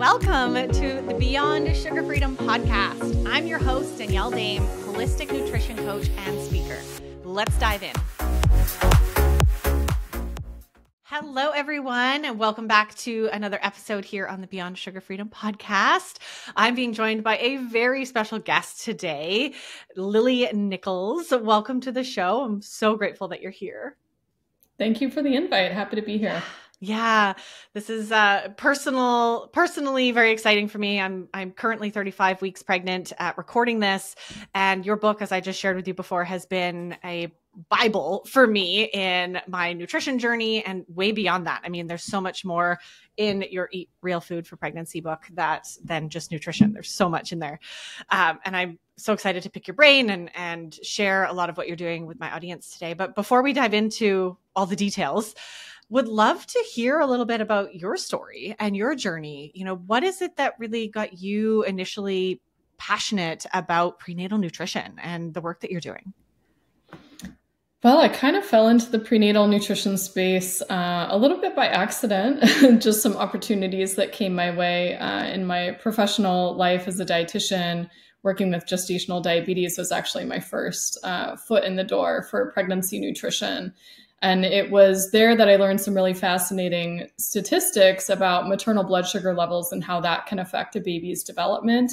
Welcome to the Beyond Sugar Freedom podcast. I'm your host, Danielle Dame, holistic nutrition coach and speaker. Let's dive in. Hello, everyone, and welcome back to another episode here on the Beyond Sugar Freedom podcast. I'm being joined by a very special guest today, Lily Nichols. Welcome to the show. I'm so grateful that you're here. Thank you for the invite. Happy to be here. Yeah, this is personally very exciting for me. I'm currently 35 weeks pregnant at recording this, and your book, as I just shared with you before, has been a Bible for me in my nutrition journey and way beyond that. I mean, there's so much more in your Eat Real Food for Pregnancy book than just nutrition. There's so much in there. And I'm so excited to pick your brain and share a lot of what you're doing with my audience today. But before we dive into all the details, would love to hear a little bit about your story and your journey. You know, what is it that really got you initially passionate about prenatal nutrition and the work that you're doing? Well, I kind of fell into the prenatal nutrition space a little bit by accident, just some opportunities that came my way in my professional life as a dietitian. Working with gestational diabetes was actually my first foot in the door for pregnancy nutrition. And it was there that I learned some really fascinating statistics about maternal blood sugar levels and how that can affect a baby's development.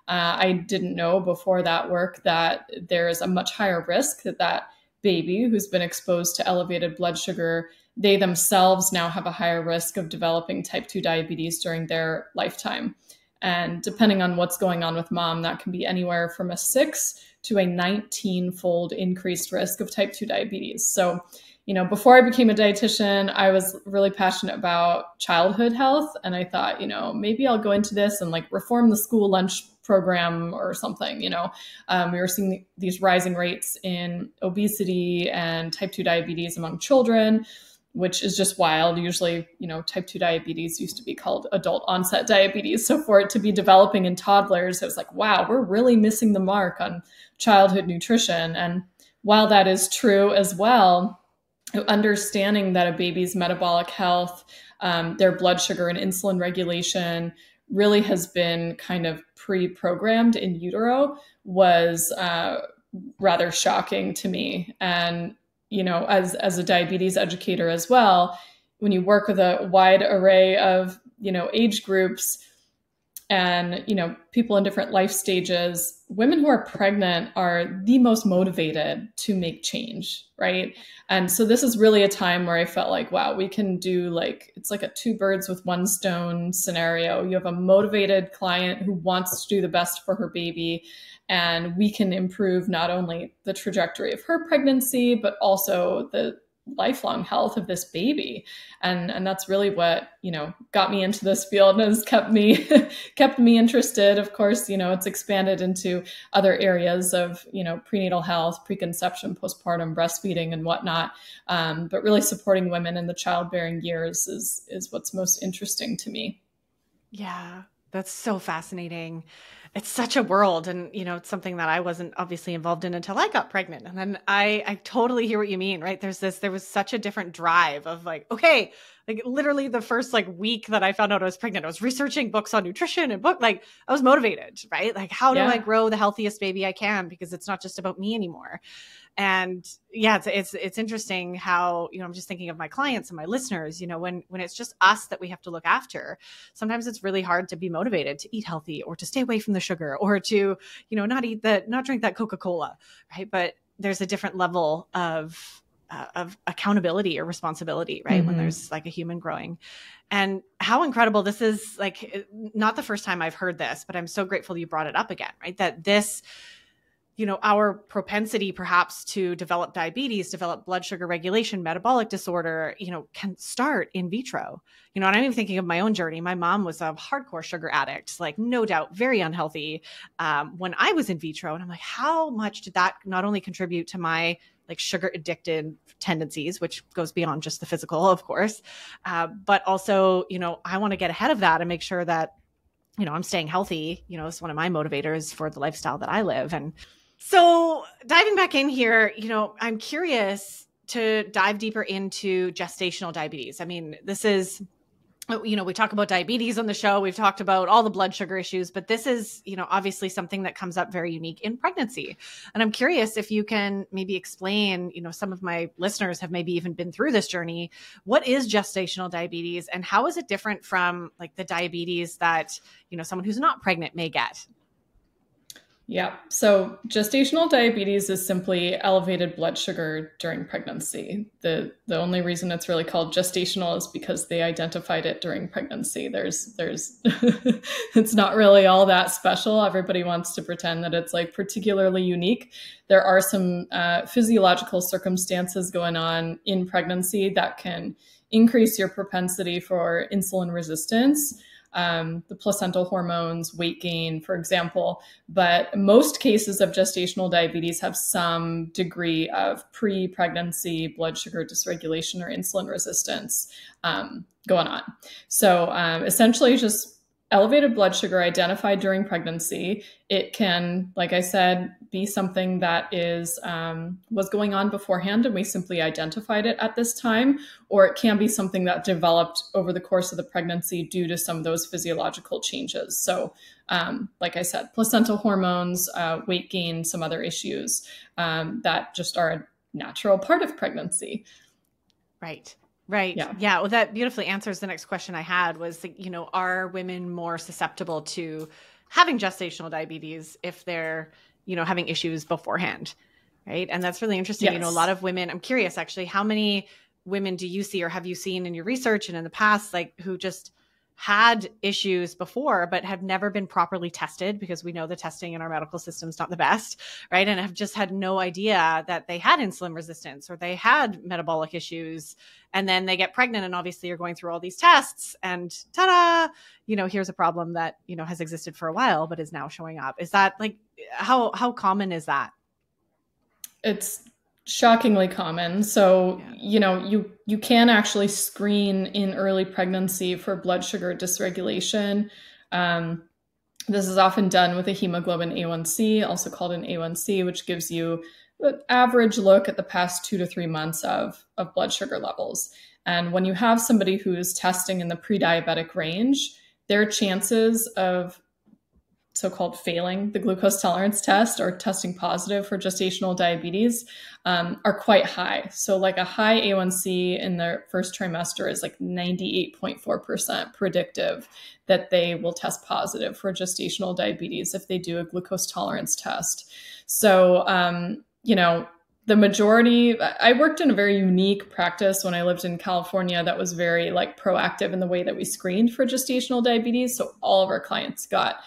I didn't know before that work that there is a much higher risk that baby who's been exposed to elevated blood sugar, they themselves now have a higher risk of developing type 2 diabetes during their lifetime. And depending on what's going on with mom, that can be anywhere from a 6 to a 19-fold increased risk of type 2 diabetes. So, you know, before I became a dietitian, I was really passionate about childhood health. And I thought, you know, maybe I'll go into this and like reform the school lunch program or something. You know, we were seeing these rising rates in obesity and type 2 diabetes among children, which is just wild. Usually, you know, type 2 diabetes used to be called adult onset diabetes. So for it to be developing in toddlers, it was like, wow, we're really missing the mark on childhood nutrition. And while that is true as well, understanding that a baby's metabolic health, their blood sugar and insulin regulation really has been kind of pre-programmed in utero was rather shocking to me. And, you know, as a diabetes educator as well, when you work with a wide array of, you know, age groups and, you know, people in different life stages, women who are pregnant are the most motivated to make change, right? And so this is really a time where I felt like, wow, we can do like, it's like a 2 birds with 1 stone scenario. You have a motivated client who wants to do the best for her baby, and we can improve not only the trajectory of her pregnancy, but also the lifelong health of this baby. And that's really what, you know, got me into this field and has kept me interested. Of course, you know, it's expanded into other areas of, you know, prenatal health, preconception, postpartum, breastfeeding and whatnot. But really supporting women in the childbearing years is what's most interesting to me. Yeah, that's so fascinating. It's such a world. And, you know, it's something that I wasn't obviously involved in until I got pregnant. And then I totally hear what you mean, right? There was such a different drive of like, okay, like literally the first like week that I found out I was pregnant, I was researching books on nutrition and I was motivated, right? Like, how do I grow the healthiest baby I can? Because it's not just about me anymore. And yeah, it's interesting how, you know, I'm just thinking of my clients and my listeners, you know, when it's just us that we have to look after, sometimes it's really hard to be motivated to eat healthy or to stay away from the sugar or to, you know, not drink that Coca-Cola, right? But there's a different level of accountability or responsibility, right? Mm-hmm. When there's like a human growing. And how incredible this is, like, not the first time I've heard this, but I'm so grateful you brought it up again, right? That this, you know, our propensity perhaps to develop diabetes, develop blood sugar regulation, metabolic disorder, you know, can start in vitro. You know, and I'm even thinking of my own journey. My mom was a hardcore sugar addict, like no doubt, very unhealthy when I was in vitro. And I'm like, how much did that not only contribute to my like sugar addicted tendencies, which goes beyond just the physical, of course, but also, you know, I want to get ahead of that and make sure that, you know, I'm staying healthy. You know, it's one of my motivators for the lifestyle that I live. And so diving back in here, you know, I'm curious to dive deeper into gestational diabetes. I mean, this is we talk about diabetes on the show. We've talked about all the blood sugar issues, but this is, obviously something that comes up very unique in pregnancy. And I'm curious if you can maybe explain, some of my listeners have maybe even been through this journey. What is gestational diabetes and how is it different from like the diabetes that, someone who's not pregnant may get? Yeah. So gestational diabetes is simply elevated blood sugar during pregnancy. The only reason it's really called gestational is because they identified it during pregnancy. There's it's not really all that special. Everybody wants to pretend that it's like particularly unique. There are some physiological circumstances going on in pregnancy that can increase your propensity for insulin resistance. The placental hormones, weight gain, for example. But most cases of gestational diabetes have some degree of pre-pregnancy blood sugar dysregulation or insulin resistance going on. So essentially just elevated blood sugar identified during pregnancy. It can, like I said, be something that was going on beforehand and we simply identified it at this time, or it can be something that developed over the course of the pregnancy due to some of those physiological changes. So like I said, placental hormones, weight gain, some other issues that just are a natural part of pregnancy. Right. Right. Yeah. Well, that beautifully answers the next question I had was, are women more susceptible to having gestational diabetes if they're, having issues beforehand? Right. And that's really interesting. Yes. A lot of women, I'm curious actually, how many women do you see or have you seen in your research and in the past, like who just had issues before, but have never been properly tested because we know the testing in our medical system is not the best, right? And have just had no idea that they had insulin resistance or they had metabolic issues. And then they get pregnant and obviously you're going through all these tests and ta-da, here's a problem that, has existed for a while, but is now showing up. Is that like, how common is that? It's shockingly common. So, you can actually screen in early pregnancy for blood sugar dysregulation. This is often done with a hemoglobin A1C, also called an A1C, which gives you an average look at the past 2 to 3 months of blood sugar levels. And when you have somebody who is testing in the pre-diabetic range, their chances of so-called failing the glucose tolerance test or testing positive for gestational diabetes are quite high. So like a high A1C in the first trimester is like 98.4% predictive that they will test positive for gestational diabetes if they do a glucose tolerance test. So, the majority, I worked in a very unique practice when I lived in California that was very like proactive in the way that we screened for gestational diabetes. So all of our clients got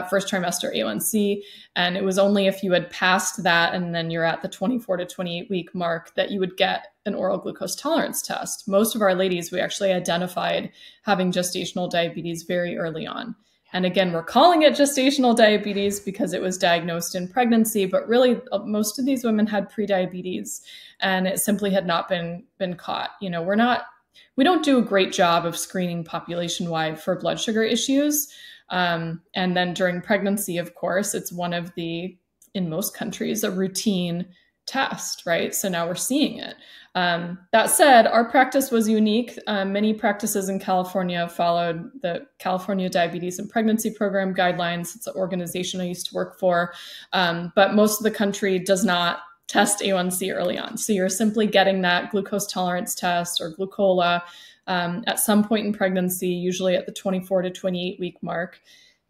first trimester A1C, and it was only if you had passed that and then you're at the 24 to 28 week mark that you would get an oral glucose tolerance test. Most of our ladies, we actually identified having gestational diabetes very early on. And again, we're calling it gestational diabetes because it was diagnosed in pregnancy, but really most of these women had prediabetes and it simply had not been caught. We don't do a great job of screening population-wide for blood sugar issues. And then during pregnancy, of course, it's one of the, in most countries, a routine test, right? So now we're seeing it. That said, our practice was unique. Many practices in California followed the California Diabetes and Pregnancy Program guidelines. It's an organization I used to work for. But most of the country does not test A1C early on. So you're simply getting that glucose tolerance test or glucola at some point in pregnancy, usually at the 24 to 28 week mark.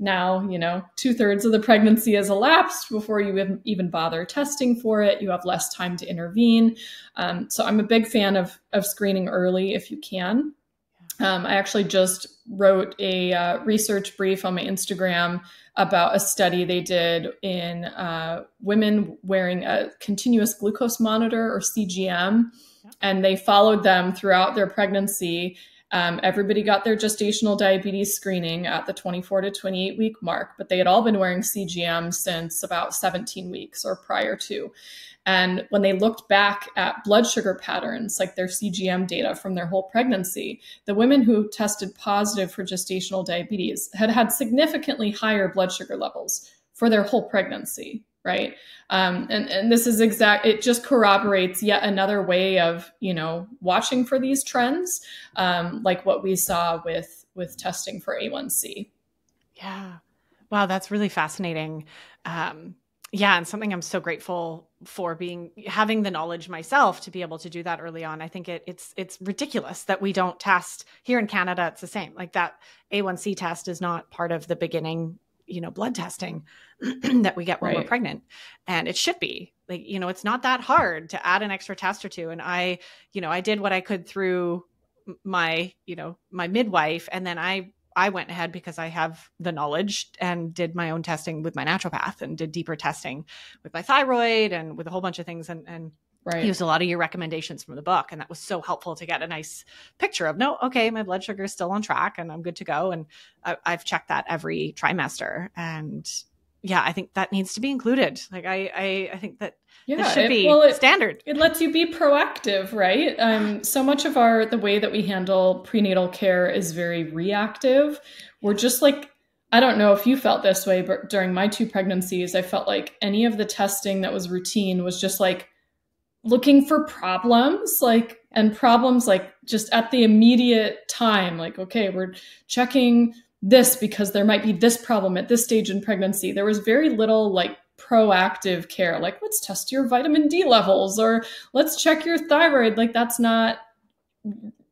Now, 2/3 of the pregnancy has elapsed before you even bother testing for it. You have less time to intervene. So I'm a big fan of screening early if you can. I actually just wrote a research brief on my Instagram about a study they did in women wearing a continuous glucose monitor or CGM, and they followed them throughout their pregnancy. Everybody got their gestational diabetes screening at the 24 to 28 week mark, but they had all been wearing CGM since about 17 weeks or prior to. And when they looked back at blood sugar patterns, like their CGM data from their whole pregnancy, the women who tested positive for gestational diabetes had significantly higher blood sugar levels for their whole pregnancy right? And this is it just corroborates yet another way of, watching for these trends, like what we saw with testing for A1C. Yeah. Wow, that's really fascinating. Yeah, and something I'm so grateful for having the knowledge myself to be able to do that early on. I think it's ridiculous that we don't test here in Canada. It's the same. Like that A1C test is not part of the beginning, blood testing that we get when we're pregnant, and it should be. Like, it's not that hard to add an extra test or two. And I did what I could through my midwife, and then I went ahead because I have the knowledge and did my own testing with my naturopath and did deeper testing with my thyroid and with a whole bunch of things, and used a lot of your recommendations from the book. And that was so helpful to get a nice picture of, okay, my blood sugar is still on track and I'm good to go. And I've checked that every trimester. And yeah, I think that needs to be included. Like I think that it should be standard. It lets you be proactive, right? So much of the way that we handle prenatal care is very reactive. We're just like, I don't know if you felt this way, but during my 2 pregnancies, I felt like any of the testing that was routine was just like looking for problems, and problems like just at the immediate time, like, okay, we're checking this because there might be this problem at this stage in pregnancy. There was very little like proactive care, like let's test your vitamin D levels or let's check your thyroid. Like that's not,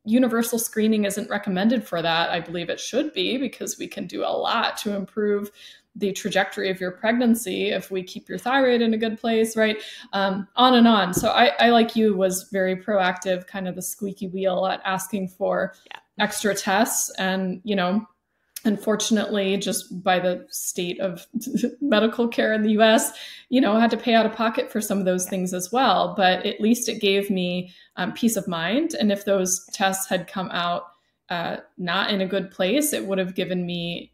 universal screening isn't recommended for that. I believe it should be, because we can do a lot to improve the trajectory of your pregnancy if we keep your thyroid in a good place, right? On and on. So I like you, was very proactive, kind of the squeaky wheel at asking for extra tests. And, unfortunately, just by the state of medical care in the US, I had to pay out of pocket for some of those things as well. But at least it gave me peace of mind. And if those tests had come out not in a good place, it would have given me,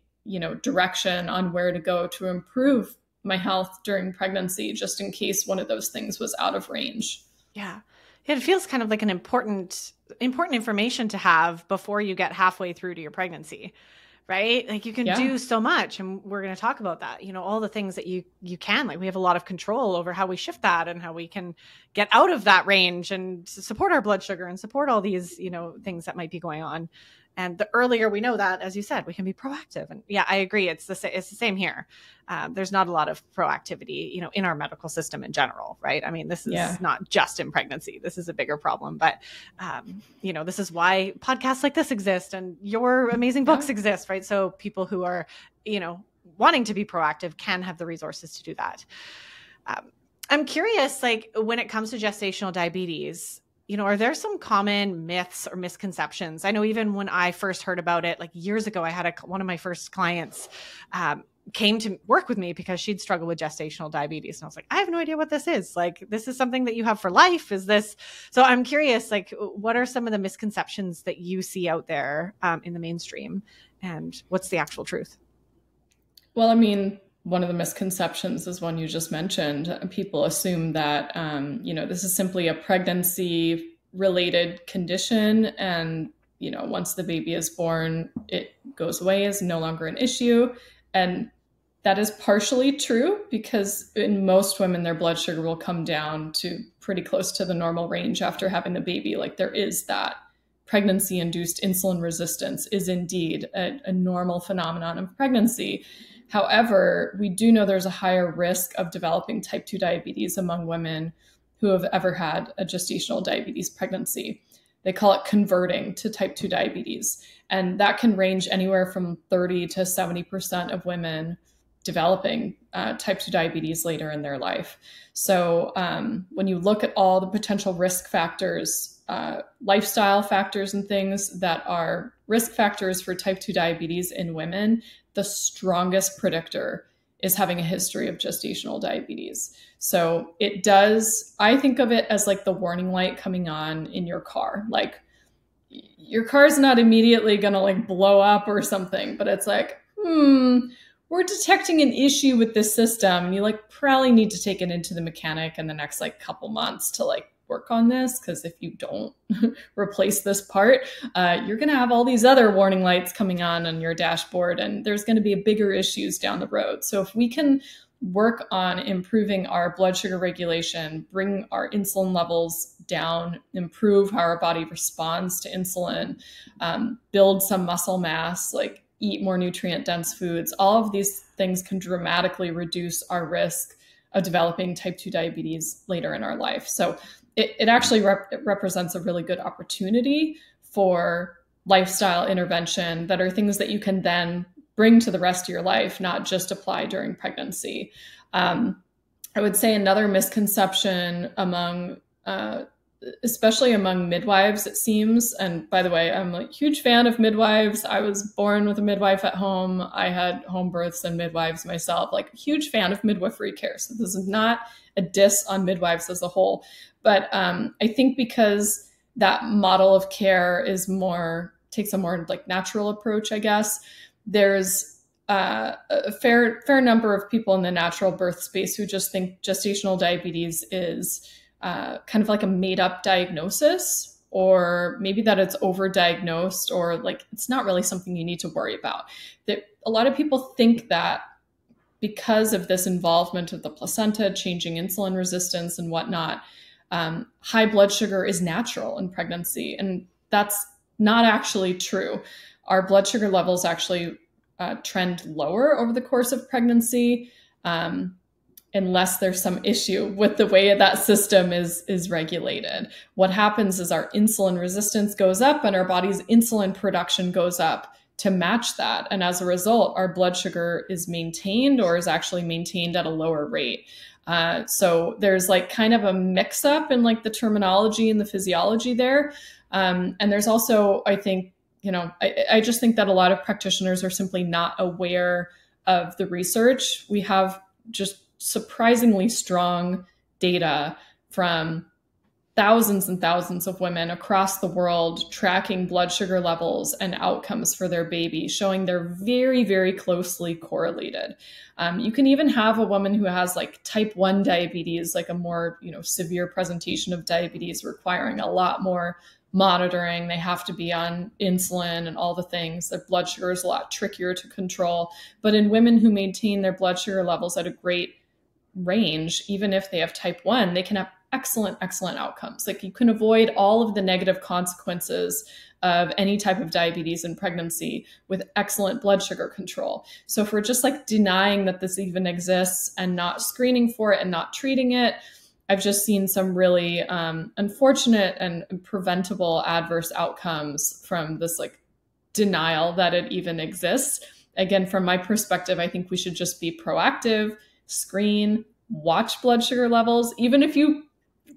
direction on where to go to improve my health during pregnancy, just in case one of those things was out of range. Yeah. It feels kind of like an important information to have before you get halfway through to your pregnancy. Right? Like you can do so much, and we're going to talk about that, all the things that you can, like we have a lot of control over how we shift that and how we can get out of that range and support our blood sugar and support all these, things that might be going on. And the earlier we know that, as you said, we can be proactive. And yeah, I agree. It's the same here. There's not a lot of proactivity, in our medical system in general, right? I mean, this is not just in pregnancy. This is a bigger problem. But, this is why podcasts like this exist and your amazing books exist, right? So people who are, wanting to be proactive can have the resources to do that. I'm curious, like when it comes to gestational diabetes, are there some common myths or misconceptions? I know even when I first heard about it, like years ago, I had one of my first clients came to work with me because she'd struggled with gestational diabetes. And I was like, I have no idea what this is. Like, this is something that you have for life. Is this? So I'm curious, like, what are some of the misconceptions that you see out there in the mainstream, and what's the actual truth? Well, I mean, one of the misconceptions is one you just mentioned. People assume that, this is simply a pregnancy related condition. And, once the baby is born, it goes away, is no longer an issue. And that is partially true, because in most women, their blood sugar will come down to pretty close to the normal range after having the baby. Like there is that pregnancy induced insulin resistance is indeed a normal phenomenon of pregnancy. However, we do know there's a higher risk of developing type 2 diabetes among women who have ever had a gestational diabetes pregnancy. They call it converting to type 2 diabetes. And that can range anywhere from 30 to 70% of women developing type 2 diabetes later in their life. So when you look at all the potential risk factors, lifestyle factors and things that are risk factors for type 2 diabetes in women, the strongest predictor is having a history of gestational diabetes. So it does, I think of it as like the warning light coming on in your car. Like your car's not immediately going to like blow up or something, but it's like, we're detecting an issue with this system. And you like probably need to take it into the mechanic in the next like couple months to like work on this. Because if you don't replace this part, you're going to have all these other warning lights coming on your dashboard, and there's going to be bigger issues down the road. So if we can work on improving our blood sugar regulation, bring our insulin levels down, improve how our body responds to insulin, build some muscle mass, like eat more nutrient dense foods, all of these things can dramatically reduce our risk of developing type 2 diabetes later in our life. So it actually represents a really good opportunity for lifestyle intervention that are things that you can then bring to the rest of your life, not just apply during pregnancy. I would say another misconception among, especially among midwives, it seems, and by the way, I'm a huge fan of midwives. I was born with a midwife at home. I had home births and midwives myself, like huge fan of midwifery care. So this is not a diss on midwives as a whole, but I think because that model of care is takes a more like natural approach, I guess. There's a fair number of people in the natural birth space who just think gestational diabetes is kind of like a made up diagnosis, or maybe that it's overdiagnosed, or like it's not really something you need to worry about. That a lot of people think that because of this involvement of the placenta, changing insulin resistance and whatnot, high blood sugar is natural in pregnancy. And that's not actually true. Our blood sugar levels actually trend lower over the course of pregnancy, unless there's some issue with the way that system is regulated. What happens is our insulin resistance goes up and our body's insulin production goes up to match that. And as a result, our blood sugar is maintained, or is actually maintained at a lower rate. So there's like kind of a mix up in like the terminology and the physiology there. And there's also, I think, I just think that a lot of practitioners are simply not aware of the research. We have just surprisingly strong data from thousands and thousands of women across the world tracking blood sugar levels and outcomes for their baby, showing they're very, very closely correlated. You can even have a woman who has like type 1 diabetes, like a more, severe presentation of diabetes requiring a lot more monitoring. They have to be on insulin and all the things. Their blood sugar is a lot trickier to control. But in women who maintain their blood sugar levels at a great range, even if they have type 1, they can have excellent outcomes. Like you can avoid all of the negative consequences of any type of diabetes in pregnancy with excellent blood sugar control. So if we're just like denying that this even exists and not screening for it and not treating it, I've just seen some really unfortunate and preventable adverse outcomes from this like denial that it even exists. Again, from my perspective, I think we should just be proactive, screen, watch blood sugar levels. Even if you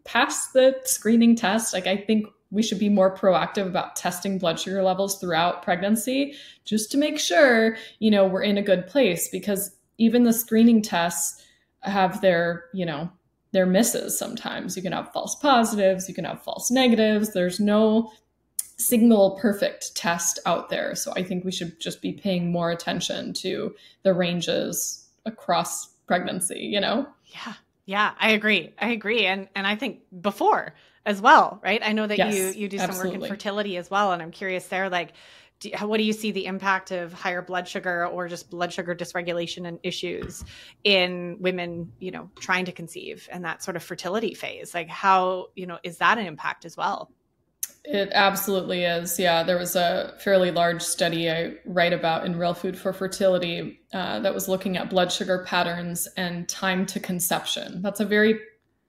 pass the screening test, like I think we should be more proactive about testing blood sugar levels throughout pregnancy, just to make sure, we're in a good place, because even the screening tests have their misses sometimes. You can have false positives, you can have false negatives. There's no single perfect test out there. So I think we should just be paying more attention to the ranges across pregnancy, Yeah, I agree. And I think before as well, right? I know that Yes, you do some absolutely. work in fertility as well. And I'm curious there, like, what do you see the impact of higher blood sugar or just blood sugar dysregulation and issues in women, trying to conceive and that sort of fertility phase? Like how, is that an impact as well? It absolutely is. Yeah, there was a fairly large study I write about in Real Food for Fertility that was looking at blood sugar patterns and time to conception. That's a very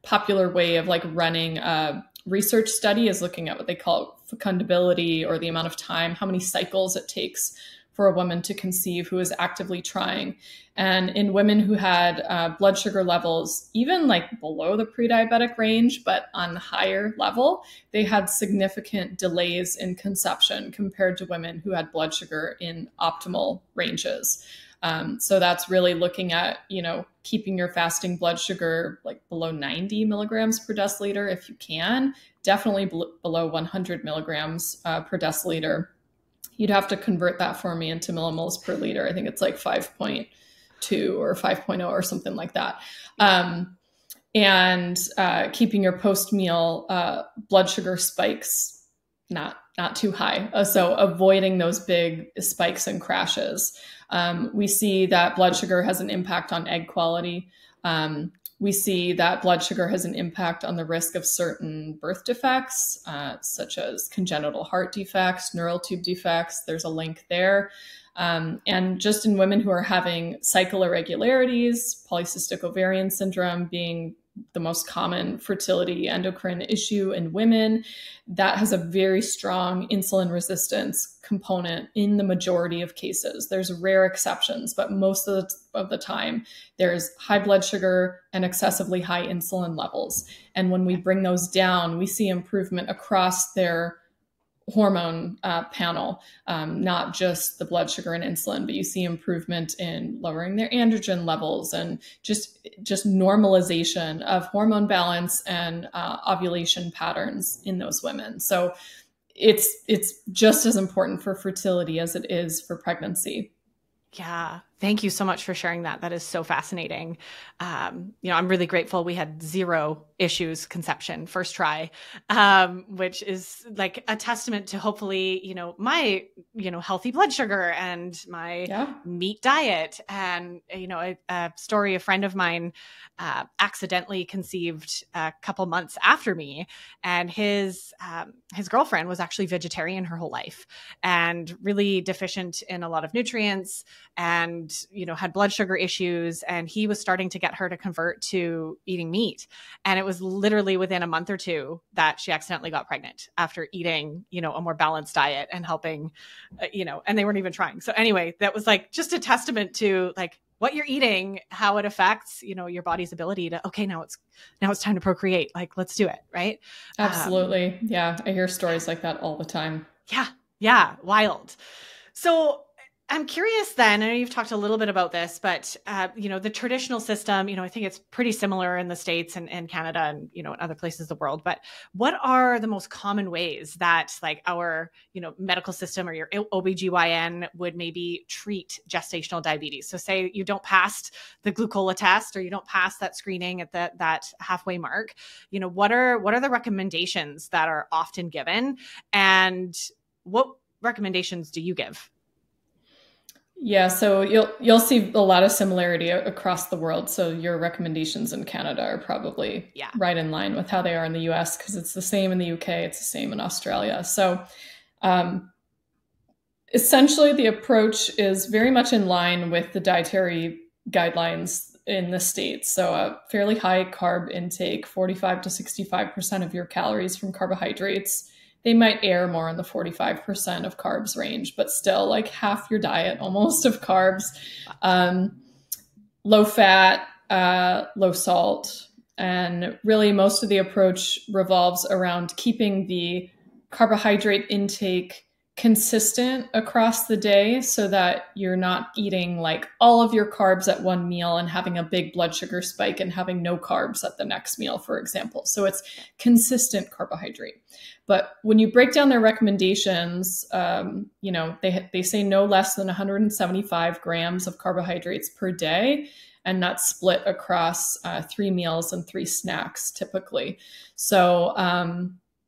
popular way of like running a research study, is looking at what they call fecundability, or the amount of time, how many cycles it takes for a woman to conceive who is actively trying. And in women who had blood sugar levels even like below the pre-diabetic range, but on the higher level, they had significant delays in conception compared to women who had blood sugar in optimal ranges. So that's really looking at, keeping your fasting blood sugar like below 90 milligrams per deciliter if you can, definitely below 100 milligrams per deciliter. You'd have to convert that for me into millimoles per liter. I think it's like 5.2 or 5.0 or something like that. And keeping your post-meal blood sugar spikes not not too high. So avoiding those big spikes and crashes. We see that blood sugar has an impact on egg quality. We see that blood sugar has an impact on the risk of certain birth defects, such as congenital heart defects, neural tube defects. There's a link there. And just in women who are having cycle irregularities, polycystic ovarian syndrome being the most common fertility endocrine issue in women, that has a very strong insulin resistance component in the majority of cases. There's rare exceptions, but most of the time there's high blood sugar and excessively high insulin levels. And when we bring those down, we see improvement across their hormone panel, not just the blood sugar and insulin, but you see improvement in lowering their androgen levels and just normalization of hormone balance and ovulation patterns in those women. So it's just as important for fertility as it is for pregnancy. Yeah. Thank you so much for sharing that. That is so fascinating. I'm really grateful we had 0 issues conception first try, which is like a testament to hopefully, my, healthy blood sugar and my meat diet. And, a story, a friend of mine accidentally conceived a couple months after me, and his girlfriend was actually vegetarian her whole life and really deficient in a lot of nutrients and, had blood sugar issues. And he was starting to get her to convert to eating meat. And it was literally within a month or 2 that she accidentally got pregnant after eating, a more balanced diet and helping, and they weren't even trying. So anyway, that was like just a testament to like what you're eating, how it affects, your body's ability to, okay, now it's time to procreate. Like, let's do it. Right. Absolutely. Yeah. I hear stories like that all the time. Yeah. Wild. So I'm curious then, I know you've talked a little bit about this, but, the traditional system, I think it's pretty similar in the States and Canada and, in other places of the world, but what are the most common ways that like our, medical system or your OBGYN would maybe treat gestational diabetes? So say you don't pass the glucola test or you don't pass that screening at that halfway mark, what are the recommendations that are often given, and what recommendations do you give? Yeah, so you'll see a lot of similarity across the world. So your recommendations in Canada are probably right in line with how they are in the US, because it's the same in the UK, it's the same in Australia. So essentially the approach is very much in line with the dietary guidelines in the States. So a fairly high carb intake, 45 to 65% of your calories from carbohydrates. They might err more in the 45% of carbs range, but still like half your diet almost of carbs. Low fat, low salt. And really most of the approach revolves around keeping the carbohydrate intake consistent across the day so that you're not eating like all of your carbs at one meal and having a big blood sugar spike and having no carbs at the next meal, for example. So it's consistent carbohydrate. But when you break down their recommendations, they say no less than 175 grams of carbohydrates per day, and that's split across 3 meals and 3 snacks typically. So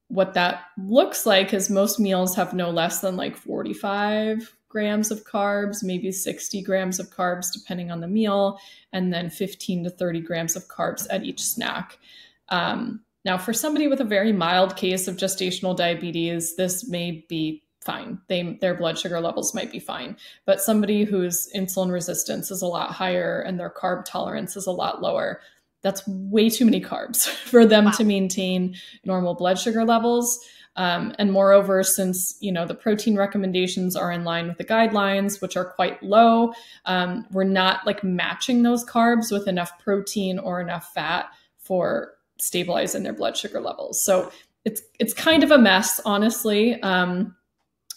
what that looks like is most meals have no less than like 45 grams of carbs, maybe 60 grams of carbs, depending on the meal, and then 15 to 30 grams of carbs at each snack. Now, for somebody with a very mild case of gestational diabetes, this may be fine. Their blood sugar levels might be fine. But somebody whose insulin resistance is a lot higher and their carb tolerance is a lot lower, that's way too many carbs for them to maintain normal blood sugar levels. And moreover, since, the protein recommendations are in line with the guidelines, which are quite low, we're not like matching those carbs with enough protein or enough fat for stabilizing their blood sugar levels. So it's kind of a mess, honestly. And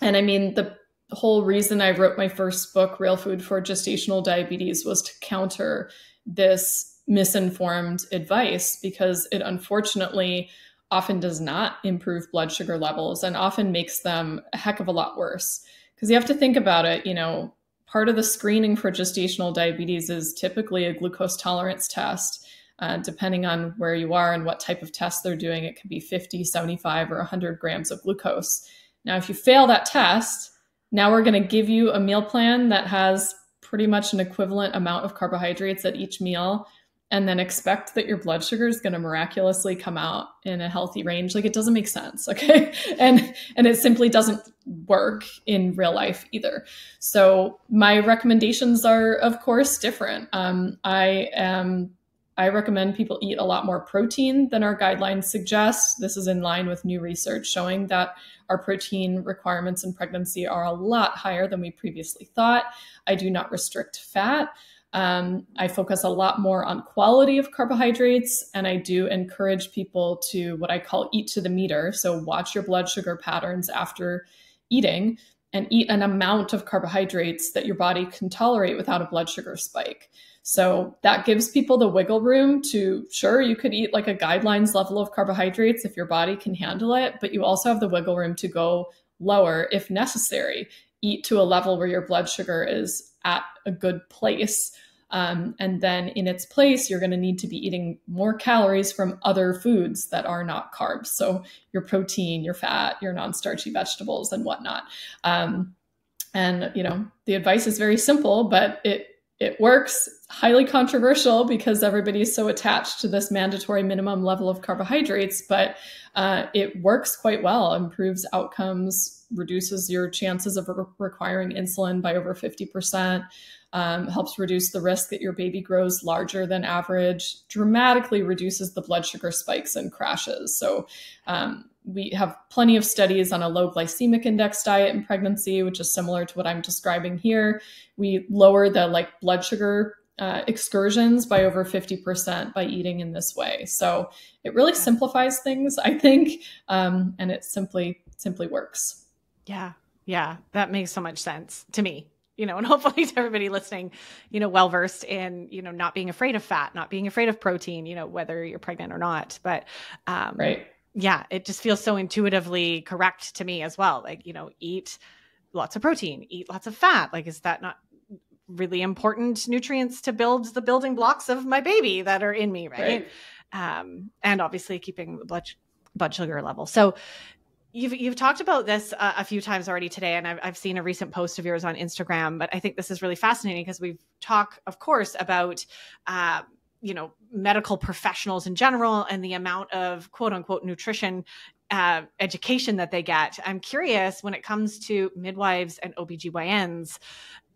I mean, the whole reason I wrote my first book, Real Food for Gestational Diabetes, was to counter this misinformed advice, because it unfortunately often does not improve blood sugar levels and often makes them a heck of a lot worse. Because you have to think about it, part of the screening for gestational diabetes is typically a glucose tolerance test. Depending on where you are and what type of test they're doing, it can be 50, 75, or 100 grams of glucose. Now, if you fail that test, now we're going to give you a meal plan that has pretty much an equivalent amount of carbohydrates at each meal, and then expect that your blood sugar is going to miraculously come out in a healthy range. Like, it doesn't make sense. Okay. And it simply doesn't work in real life either. So my recommendations are, of course, different. I recommend people eat a lot more protein than our guidelines suggest. This is in line with new research showing that our protein requirements in pregnancy are a lot higher than we previously thought. I do not restrict fat. I focus a lot more on quality of carbohydrates, and I do encourage people to what I call eat to the meter. So watch your blood sugar patterns after eating and eat an amount of carbohydrates that your body can tolerate without a blood sugar spike. So that gives people the wiggle room to, sure, you could eat like a guidelines level of carbohydrates if your body can handle it, but you also have the wiggle room to go lower if necessary. Eat to a level where your blood sugar is at a good place. And then in its place, you're going to need to be eating more calories from other foods that are not carbs. So your protein, your fat, your non-starchy vegetables and whatnot. And, you know, the advice is very simple, but it works. Highly controversial because everybody is so attached to this mandatory minimum level of carbohydrates, but it works quite well, improves outcomes, reduces your chances of requiring insulin by over 50%, helps reduce the risk that your baby grows larger than average, dramatically reduces the blood sugar spikes and crashes. So we have plenty of studies on a low glycemic index diet in pregnancy, which is similar to what I'm describing here. We lower the blood sugar excursions by over 50% by eating in this way. So it really simplifies things, I think, and it simply works. Yeah. Yeah. That makes so much sense to me, you know, and hopefully to everybody listening, you know, well-versed in, you know, not being afraid of fat, not being afraid of protein, you know, whether you're pregnant or not, but, right. Yeah, it just feels so intuitively correct to me as well. Like, you know, eat lots of protein, eat lots of fat. Like, is that not really important nutrients to build the building blocks of my baby that are in me, right? And obviously keeping the blood sugar level. So you've talked about this a few times already today, and I've seen a recent post of yours on Instagram, but I think this is really fascinating because we've talked, of course, about you know, medical professionals in general and the amount of quote unquote nutrition education that they get. I'm curious when it comes to midwives and OBGYNs,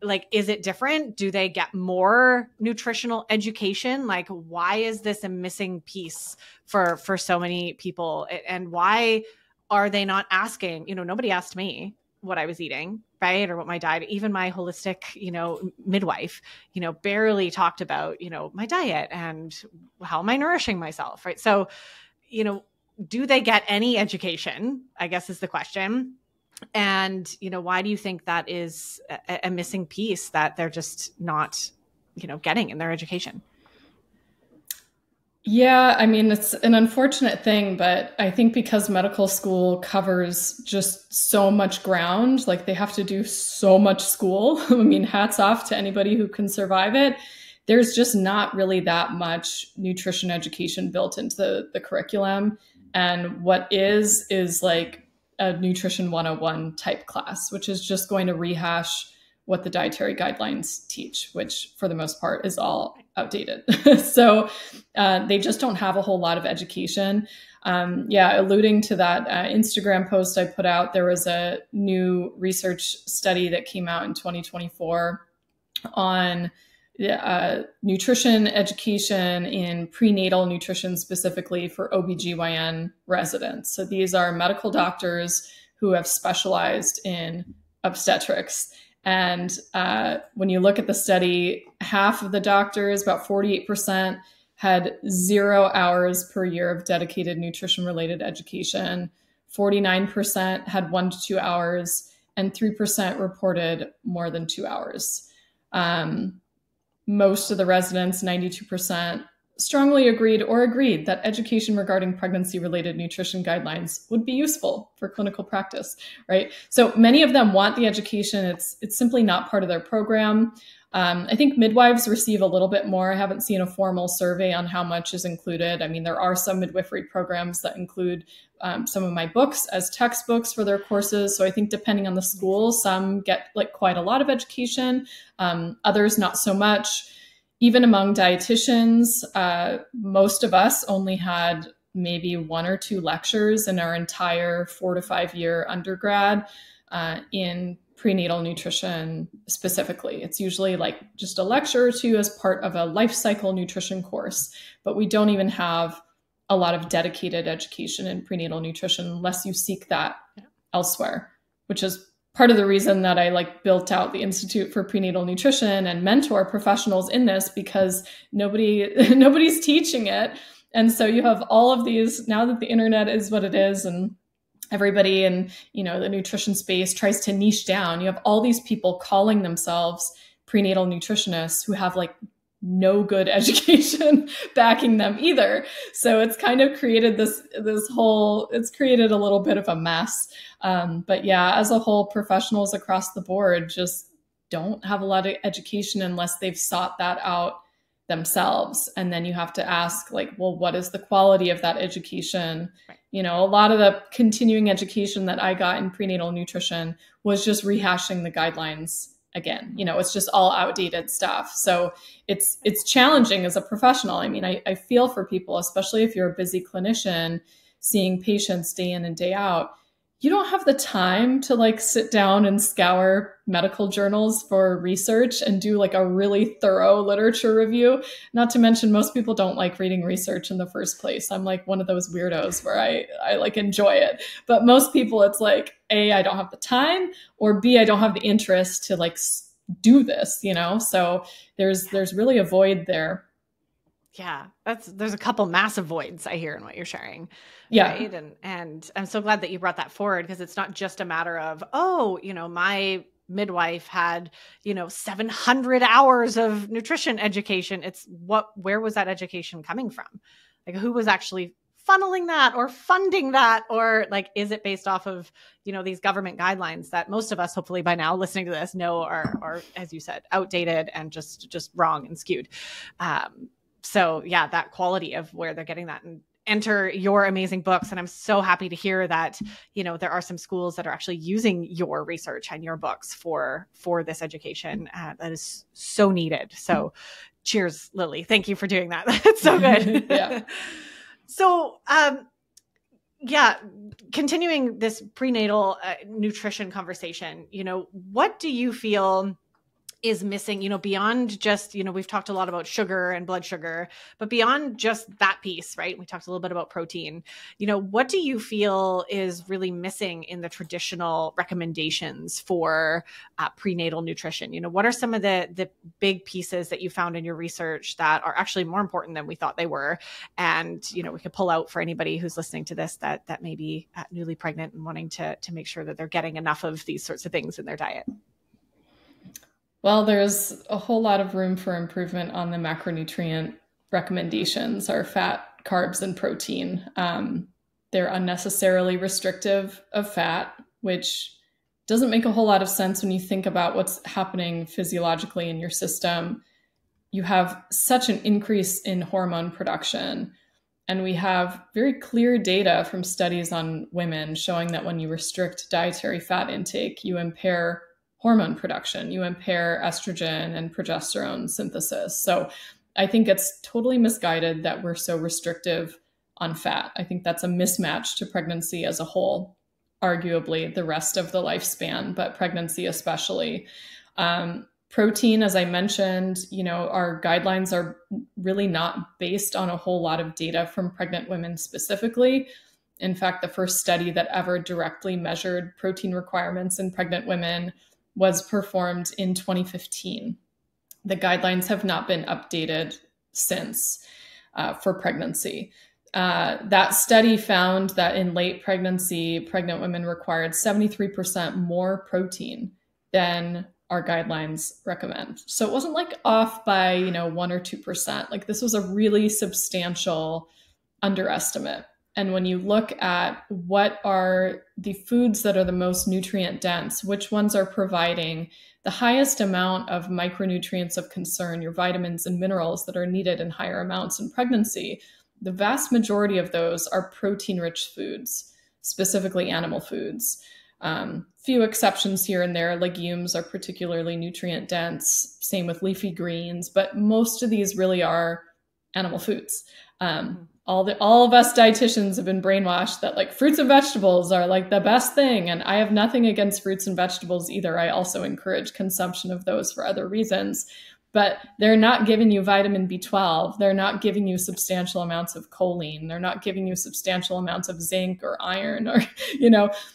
like, is it different? Do they get more nutritional education? Like, why is this a missing piece for so many people? And why are they not asking? You know, nobody asked me what I was eating, right? Or what my diet, even my holistic, you know, midwife, you know, barely talked about, you know, my diet and how am I nourishing myself, right? So, you know, do they get any education, I guess is the question. And, you know, why do you think that is a missing piece that they're just not, you know, getting in their education? Yeah, I mean, it's an unfortunate thing, but I think because medical school covers just so much ground, like they have to do so much school. I mean, hats off to anybody who can survive it. There's just not really that much nutrition education built into the curriculum. And what is like a nutrition 101 type class, which is just going to rehash what the dietary guidelines teach, which for the most part is all outdated. So they just don't have a whole lot of education. Alluding to that Instagram post I put out, there was a new research study that came out in 2024 on nutrition education in prenatal nutrition, specifically for OBGYN residents. So these are medical doctors who have specialized in obstetrics. And when you look at the study, half of the doctors, about 48%, had 0 hours per year of dedicated nutrition-related education. 49% had 1 to 2 hours, and 3% reported more than 2 hours. Most of the residents, 92%, strongly agreed or agreed that education regarding pregnancy-related nutrition guidelines would be useful for clinical practice, right? So many of them want the education. It's simply not part of their program. I think midwives receive a little bit more. I haven't seen a formal survey on how much is included. I mean, there are some midwifery programs that include some of my books as textbooks for their courses. So I think depending on the school, some get like quite a lot of education, others not so much. Even among dietitians, most of us only had maybe 1 or 2 lectures in our entire 4 to 5 year undergrad in prenatal nutrition specifically. It's usually like just a lecture or 2 as part of a life cycle nutrition course, but we don't even have a lot of dedicated education in prenatal nutrition unless you seek that elsewhere, which is part of the reason that I like built out the Institute for Prenatal Nutrition and mentor professionals in this, because nobody's teaching it. And so you have all of these, now that the internet is what it is and everybody in, the nutrition space tries to niche down, you have all these people calling themselves prenatal nutritionists who have like no good education backing them either. So it's kind of created it's created a little bit of a mess. But yeah, as a whole, professionals across the board just don't have a lot of education unless they've sought that out themselves. And then you have to ask like, well, what is the quality of that education? Right. A lot of the continuing education that I got in prenatal nutrition was just rehashing the guidelines again. It's just all outdated stuff. So it's challenging as a professional. I mean, I feel for people, especially if you're a busy clinician seeing patients day in and day out. You don't have the time to like sit down and scour medical journals for research and do like a really thorough literature review. Not to mention, most people don't like reading research in the first place. I'm like one of those weirdos where I like enjoy it. But most people, it's like, A, I don't have the time, or B, I don't have the interest to like do this, So there's really a void there. Yeah, there's a couple massive voids I hear in what you're sharing. Yeah. Right? And I'm so glad that you brought that forward, because it's not just a matter of, my midwife had, 700 hours of nutrition education. It's where was that education coming from? Like, who was actually funneling that or funding that? Or like, is it based off of, these government guidelines that most of us, hopefully by now listening to this, know are, as you said, outdated and just wrong and skewed. So yeah, that quality of where they're getting that, and enter your amazing books. And I'm so happy to hear that, there are some schools that are actually using your research and your books for this education that is so needed. So cheers, Lily. Thank you for doing that. That's so good. Yeah. So, continuing this prenatal nutrition conversation, what do you feel is missing, beyond just, we've talked a lot about sugar and blood sugar, but beyond just that piece, right? We talked a little bit about protein. What do you feel is really missing in the traditional recommendations for prenatal nutrition? What are some of the big pieces that you found in your research that are actually more important than we thought they were? And, we could pull out for anybody who's listening to this that may be newly pregnant and wanting to make sure that they're getting enough of these sorts of things in their diet. Well, there's a whole lot of room for improvement on the macronutrient recommendations, our fat, carbs, and protein. They're unnecessarily restrictive of fat, which doesn't make a whole lot of sense when you think about what's happening physiologically in your system. You have such an increase in hormone production, and we have very clear data from studies on women showing that when you restrict dietary fat intake, you impair hormone production, you impair estrogen and progesterone synthesis. So I think it's totally misguided that we're so restrictive on fat. I think that's a mismatch to pregnancy as a whole, arguably the rest of the lifespan, but pregnancy especially. Protein, as I mentioned, our guidelines are really not based on a whole lot of data from pregnant women specifically. In fact, the first study that ever directly measured protein requirements in pregnant women was performed in 2015. The guidelines have not been updated since for pregnancy. That study found that in late pregnancy, pregnant women required 73% more protein than our guidelines recommend. So it wasn't like off by, 1 or 2%. Like this was a really substantial underestimate. And when you look at what are the foods that are the most nutrient dense, which ones are providing the highest amount of micronutrients of concern, your vitamins and minerals that are needed in higher amounts in pregnancy, the vast majority of those are protein-rich foods, specifically animal foods. Few exceptions here and there. Legumes are particularly nutrient dense, same with leafy greens, but most of these really are animal foods. All of us dietitians have been brainwashed that like fruits and vegetables are like the best thing. And I have nothing against fruits and vegetables either. I also encourage consumption of those for other reasons, but they're not giving you vitamin B12. They're not giving you substantial amounts of choline. They're not giving you substantial amounts of zinc or iron or,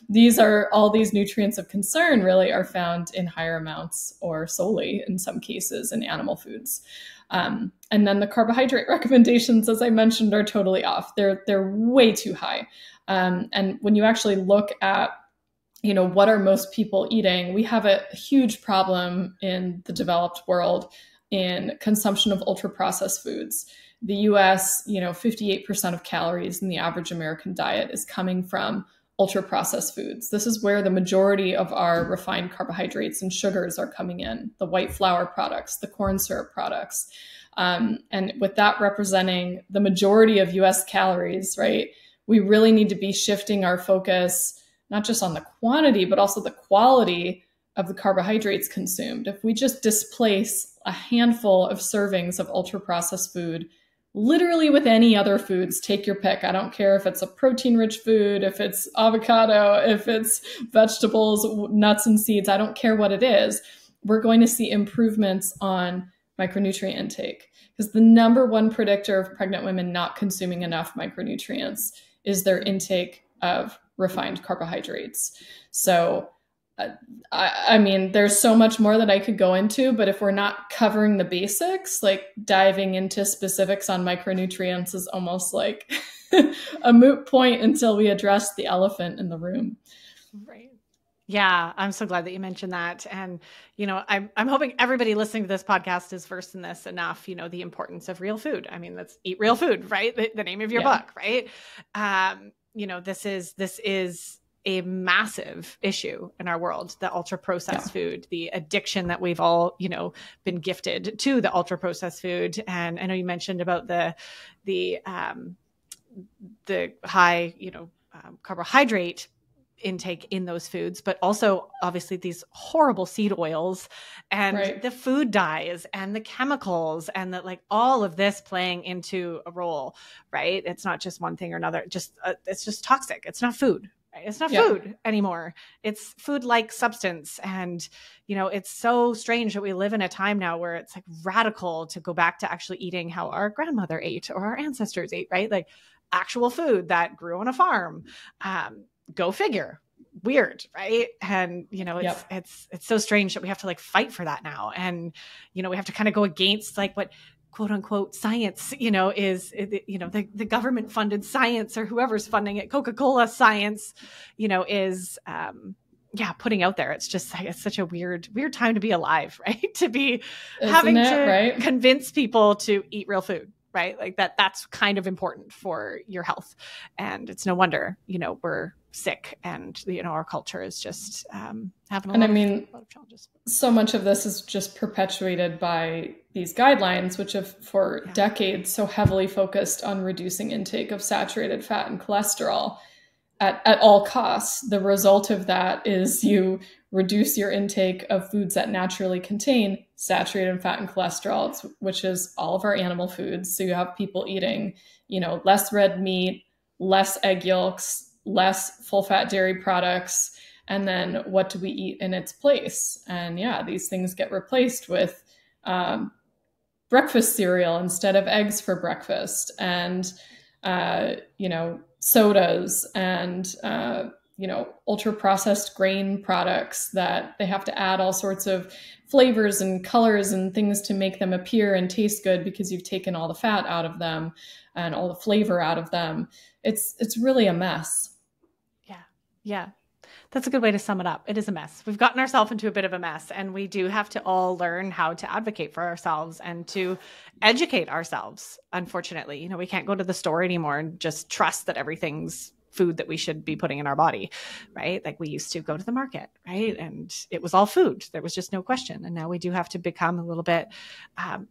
these are all these nutrients of concern really are found in higher amounts or solely in some cases in animal foods. And then the carbohydrate recommendations, as I mentioned, are totally off. They're way too high. And when you actually look at, what are most people eating, we have a huge problem in the developed world in consumption of ultra-processed foods. The US, 58% of calories in the average American diet is coming from ultra-processed foods. This is where the majority of our refined carbohydrates and sugars are coming in, the white flour products, the corn syrup products. And with that representing the majority of US calories, right, we really need to be shifting our focus, not just on the quantity, but also the quality of the carbohydrates consumed. If we just displace a handful of servings of ultra-processed food, literally with any other foods, take your pick. I don't care if it's a protein-rich food, if it's avocado, if it's vegetables, nuts and seeds, I don't care what it is. We're going to see improvements on micronutrient intake, because the number one predictor of pregnant women not consuming enough micronutrients is their intake of refined carbohydrates. So I mean, there's so much more that I could go into, but if we're not covering the basics, like diving into specifics on micronutrients is almost like a moot point until we address the elephant in the room. Right. Yeah, I'm so glad that you mentioned that. And, I'm hoping everybody listening to this podcast is versed in this enough, the importance of real food. I mean, let's eat real food, right? The name of your book, right? This is a massive issue in our world, the ultra processed food, the addiction that we've all, been gifted to the ultra processed food. And I know you mentioned about the high, carbohydrate intake in those foods, but also obviously these horrible seed oils and the food dyes and the chemicals and that like all of this playing into a role, right? It's not just one thing or another. It's just toxic. It's not food. Right? It's not food anymore. It's food-like substance. And, it's so strange that we live in a time now where it's like radical to go back to actually eating how our grandmother ate or our ancestors ate, right? Like actual food that grew on a farm. Go figure. Weird, right? And it's so strange that we have to like fight for that now, and we have to kind of go against like what quote unquote science is the government funded science or whoever's funding it, Coca-Cola science is putting out there. It's just like, it's such a weird time to be alive, right? To be having to convince people to eat real food, right? Like that's kind of important for your health. And it's no wonder, we're sick and, our culture is just having a lot of challenges. So much of this is just perpetuated by these guidelines, which have for decades so heavily focused on reducing intake of saturated fat and cholesterol at all costs. The result of that is you reduce your intake of foods that naturally contain saturated fat and cholesterol, which is all of our animal foods. So you have people eating, less red meat, less egg yolks, less full fat dairy products. And then what do we eat in its place? And these things get replaced with breakfast cereal instead of eggs for breakfast, and sodas and ultra processed grain products that they have to add all sorts of flavors and colors and things to make them appear and taste good because you've taken all the fat out of them and all the flavor out of them. It's really a mess. Yeah. That's a good way to sum it up. It is a mess. We've gotten ourselves into a bit of a mess, and we do have to all learn how to advocate for ourselves and to educate ourselves. Unfortunately, we can't go to the store anymore and just trust that everything's food that we should be putting in our body, right? Like we used to go to the market, right? And it was all food. There was just no question. And now we do have to become a little bit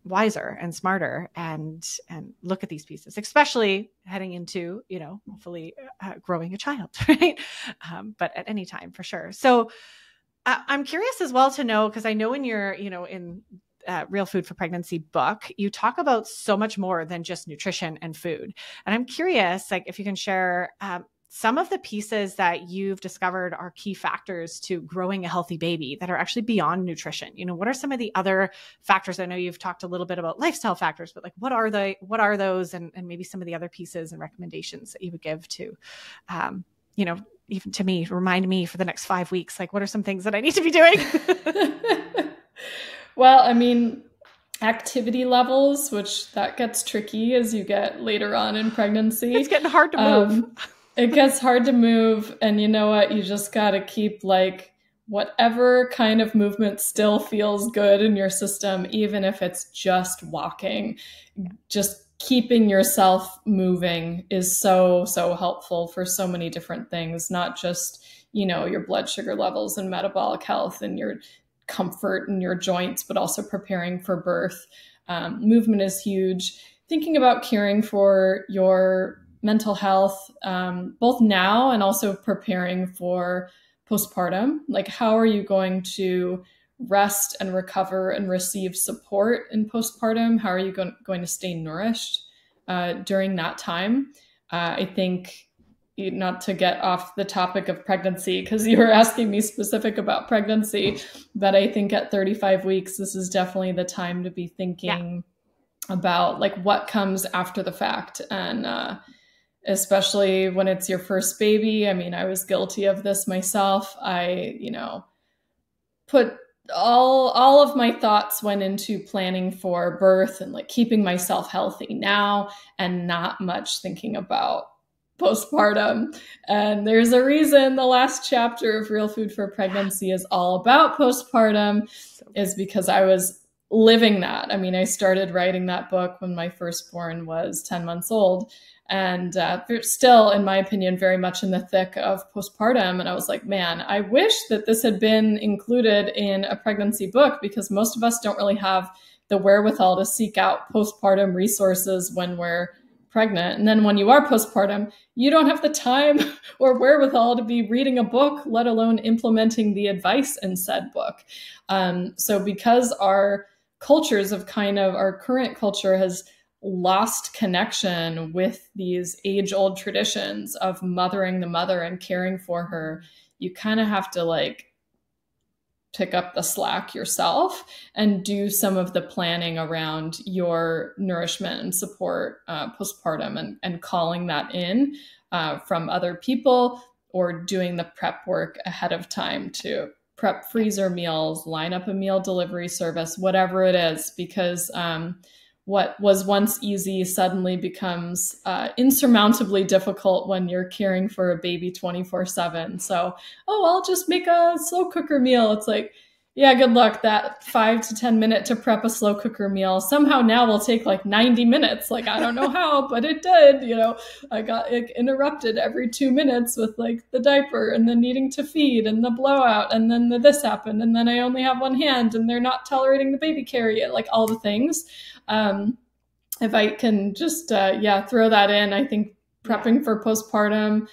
wiser and smarter and look at these pieces, especially heading into, hopefully growing a child, right? But at any time for sure. So I'm curious as well to know, because I know in your, in Real Food for Pregnancy book, you talk about so much more than just nutrition and food. And I'm curious, like, if you can share some of the pieces that you've discovered are key factors to growing a healthy baby that are actually beyond nutrition. What are some of the other factors? I know you've talked a little bit about lifestyle factors, but like, what are those, and maybe some of the other pieces and recommendations that you would give to, even to me, remind me for the next 5 weeks, like, what are some things that I need to be doing? Well, I mean, activity levels, which that gets tricky as you get later on in pregnancy. It's getting hard to move. It gets hard to move. And you know what? You just got to keep like whatever kind of movement still feels good in your system, even if it's just walking. Just keeping yourself moving is so, so helpful for so many different things, not just, your blood sugar levels and metabolic health and your comfort in your joints, but also preparing for birth. Movement is huge. Thinking about caring for your mental health, both now and also preparing for postpartum. Like, how are you going to rest and recover and receive support in postpartum? How are you going to stay nourished during that time? I think, not to get off the topic of pregnancy, because you were asking me specific about pregnancy, but I think at 35 weeks, this is definitely the time to be thinking about like what comes after the fact. And especially when it's your first baby. I mean, I was guilty of this myself. I, put all of my thoughts went into planning for birth and like keeping myself healthy now, and not much thinking about postpartum. And there's a reason the last chapter of Real Food for Pregnancy is all about postpartum, is because I was living that. I mean, I started writing that book when my firstborn was 10 months old, and still, in my opinion, very much in the thick of postpartum. And I was like, man, I wish that this had been included in a pregnancy book, because most of us don't really have the wherewithal to seek out postpartum resources when we're pregnant. And then when you are postpartum, you don't have the time or wherewithal to be reading a book, let alone implementing the advice in said book. So because our cultures of our current culture has lost connection with these age-old traditions of mothering the mother and caring for her, you kind of have to like pick up the slack yourself and do some of the planning around your nourishment and support postpartum, and calling that in from other people, or doing the prep work ahead of time to prep freezer meals, line up a meal delivery service, whatever it is, because what was once easy suddenly becomes insurmountably difficult when you're caring for a baby 24/7. So, I'll just make a slow cooker meal. It's like, yeah, good luck. That 5 to 10 minute to prep a slow cooker meal somehow now will take like 90 minutes. Like, I don't know how, but it did. I got interrupted every 2 minutes with like the diaper and the needing to feed and the blowout, and then this happened, and then I only have one hand and they're not tolerating the baby carry it, like all the things. If I can just, throw that in, I think prepping for postpartum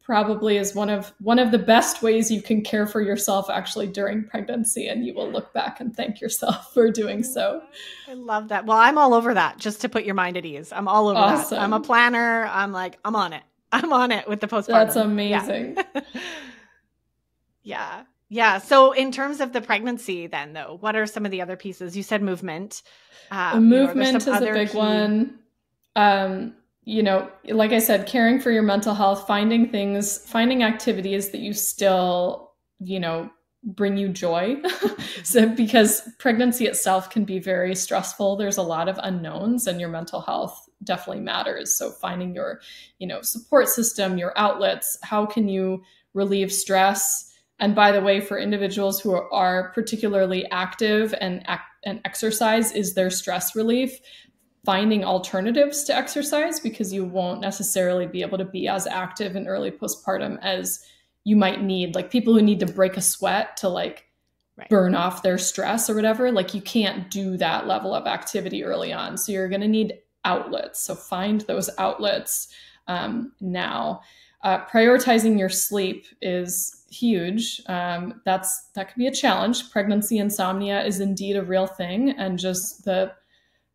probably is one of the best ways you can care for yourself actually during pregnancy, and you will look back and thank yourself for doing so. I love that. Well, I'm all over that, just to put your mind at ease. I'm all over that. I'm a planner. I'm like, I'm on it. I'm on it with the postpartum. That's amazing. Yeah. Yeah. So in terms of the pregnancy then, though, what are some of the other pieces? You said movement. Movement is a big one. Like I said, caring for your mental health, finding activities that you still, bring you joy. So because pregnancy itself can be very stressful, there's a lot of unknowns, and your mental health definitely matters. So finding your, support system, your outlets, how can you relieve stress. And by the way, for individuals who are particularly active and exercise is their stress relief, finding alternatives to exercise, because you won't necessarily be able to be as active in early postpartum as you might need. Like people who need to break a sweat to like burn off their stress or whatever, like you can't do that level of activity early on. So you're going to need outlets. So find those outlets now. Prioritizing your sleep is huge. That could be a challenge. Pregnancy insomnia is indeed a real thing. And just the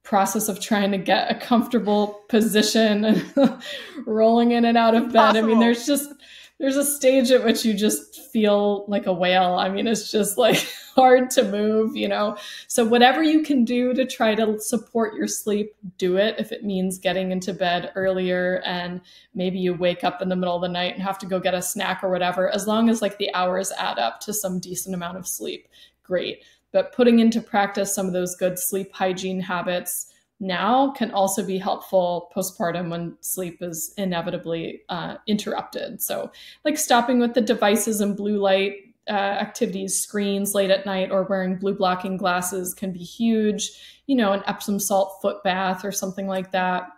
process of trying to get a comfortable position and rolling in and out of bed. I mean, there's a stage at which you just feel like a whale. I mean, it's just like hard to move, you know? So whatever you can do to try to support your sleep, do it. If it means getting into bed earlier and maybe you wake up in the middle of the night and have to go get a snack or whatever, as long as like the hours add up to some decent amount of sleep, great. But putting into practice some of those good sleep hygiene habits now can also be helpful postpartum when sleep is inevitably interrupted. So like stopping with the devices and blue light activities, screens late at night, or wearing blue blocking glasses can be huge, you know, an Epsom salt foot bath or something like that.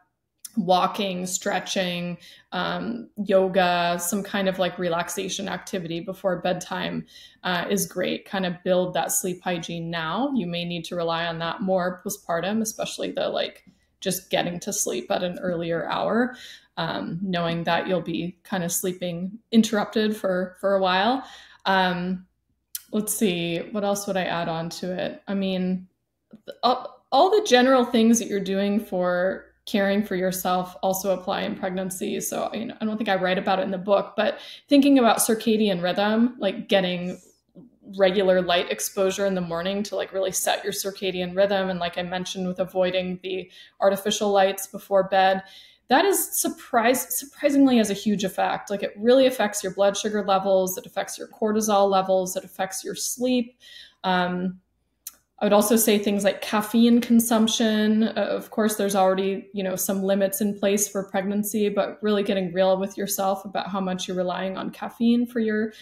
Walking, stretching, yoga, some kind of like relaxation activity before bedtime is great. Kind of build that sleep hygiene now. You may need to rely on that more postpartum, especially the like just getting to sleep at an earlier hour, knowing that you'll be kind of sleeping interrupted for a while. Let's see, what else would I add on to it? I mean, all the general things that you're doing for caring for yourself also apply in pregnancy. So, you know, I don't think I write about it in the book, but thinking about circadian rhythm, like getting regular light exposure in the morning to like really set your circadian rhythm. And like I mentioned, with avoiding the artificial lights before bed, that is surprisingly has a huge effect. Like it really affects your blood sugar levels. It affects your cortisol levels. It affects your sleep. I would also say things like caffeine consumption. Of course, there's already, you know, some limits in place for pregnancy, but really getting real with yourself about how much you're relying on caffeine for your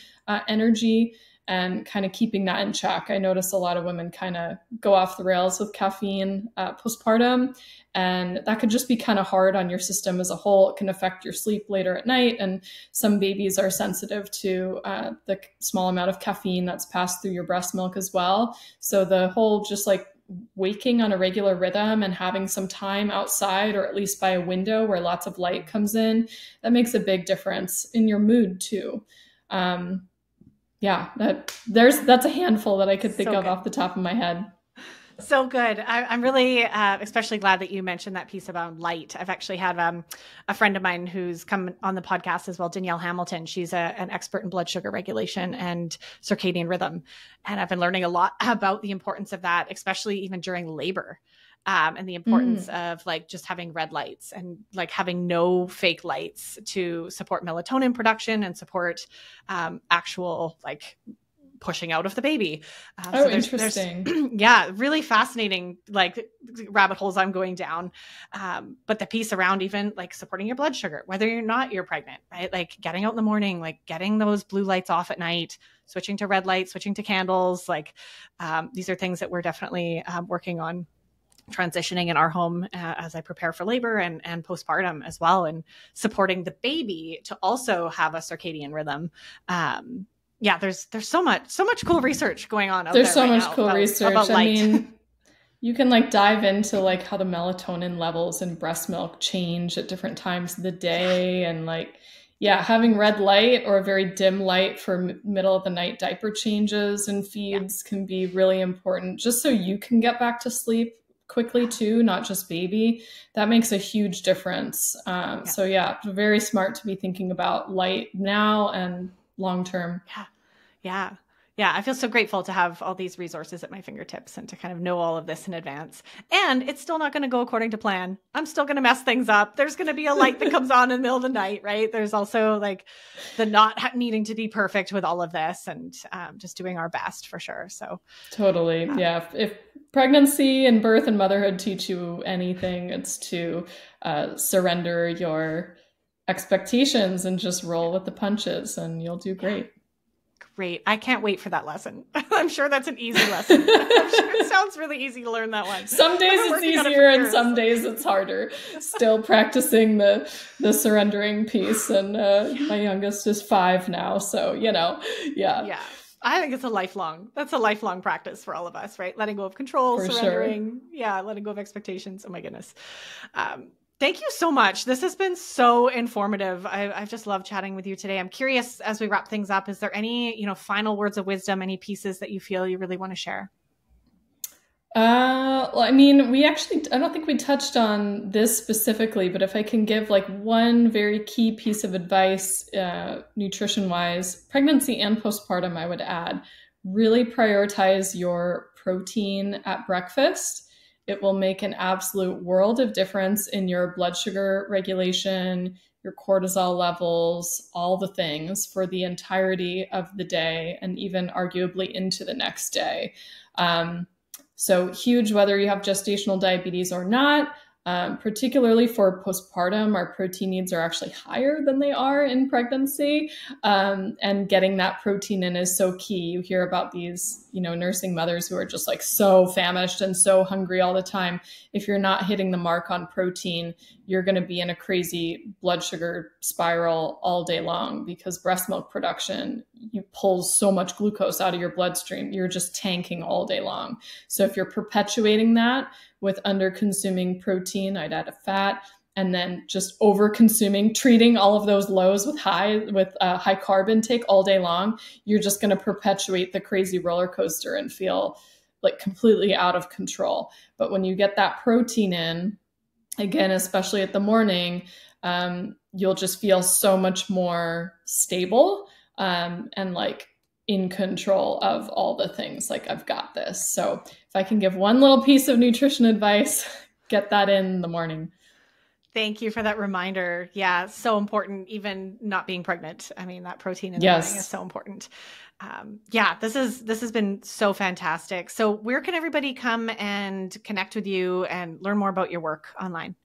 energy and kind of keeping that in check. I notice a lot of women kind of go off the rails with caffeine postpartum, and that could just be kind of hard on your system as a whole. It can affect your sleep later at night, and some babies are sensitive to the small amount of caffeine that's passed through your breast milk as well. So the whole just like waking on a regular rhythm and having some time outside, or at least by a window where lots of light comes in, that makes a big difference in your mood too. Yeah, that's a handful that I could think of off the top of my head. So good. I'm really especially glad that you mentioned that piece about light. I've actually had a friend of mine who's come on the podcast as well, Danielle Hamilton. She's an expert in blood sugar regulation and circadian rhythm. And I've been learning a lot about the importance of that, especially even during labor. And the importance of like just having red lights and like having no fake lights to support melatonin production and support actual like pushing out of the baby. So interesting. Yeah, really fascinating like rabbit holes I'm going down. But the piece around even like supporting your blood sugar, whether you're pregnant, right? Like getting out in the morning, like getting those blue lights off at night, switching to red lights, switching to candles. Like these are things that we're definitely working on transitioning in our home as I prepare for labor and postpartum as well, and supporting the baby to also have a circadian rhythm. Yeah, there's so much cool research going on. There's so much cool research. I mean, you can like dive into like how the melatonin levels in breast milk change at different times of the day, and like, yeah, having red light or a very dim light for middle of the night diaper changes and feeds can be really important, just so you can get back to sleep quickly too, not just baby. That makes a huge difference. So yeah, very smart to be thinking about light now and long term. Yeah. I feel so grateful to have all these resources at my fingertips and to kind of know all of this in advance. And it's still not going to go according to plan. I'm still going to mess things up. There's going to be a light that comes on in the middle of the night, right? There's also like the not needing to be perfect with all of this, and just doing our best for sure. So totally. Yeah. If pregnancy and birth and motherhood teach you anything, it's to surrender your expectations and just roll with the punches, and you'll do great. Great. I can't wait for that lesson. I'm sure that's an easy lesson. I'm sure it sounds really easy to learn that one. Some days it's easier and some days it's harder. Still practicing the surrendering piece. And my youngest is 5 now. So, yeah. Yeah. I think that's a lifelong practice for all of us, right? Letting go of control, for surrendering. Sure. Yeah. Letting go of expectations. Oh my goodness. Thank you so much. This has been so informative. I've just loved chatting with you today. I'm curious, as we wrap things up, is there any, final words of wisdom, any pieces that you feel you really want to share? Well, I mean, I don't think we touched on this specifically, but if I can give like one very key piece of advice, nutrition-wise, pregnancy and postpartum, I would add, really prioritize your protein at breakfast. It will make an absolute world of difference in your blood sugar regulation, your cortisol levels, all the things for the entirety of the day and even arguably into the next day. So huge, whether you have gestational diabetes or not, particularly for postpartum, our protein needs are actually higher than they are in pregnancy. And getting that protein in is so key. You hear about these, nursing mothers who are just like so famished and so hungry all the time. If you're not hitting the mark on protein, you're going to be in a crazy blood sugar spiral all day long because breast milk production, pulls so much glucose out of your bloodstream. You're just tanking all day long. So if you're perpetuating that with under consuming protein, I'd add a fat, and then just over consuming, treating all of those lows with high carb intake all day long, you're just going to perpetuate the crazy roller coaster and feel like completely out of control. But when you get that protein in, again, especially at the morning, you'll just feel so much more stable and like in control of all the things. Like, I've got this. So if I can give one little piece of nutrition advice, get that in the morning. Thank you for that reminder. Yeah, so important, even not being pregnant. I mean, that protein in the morning is so important. This has been so fantastic. So where can everybody come and connect with you and learn more about your work online?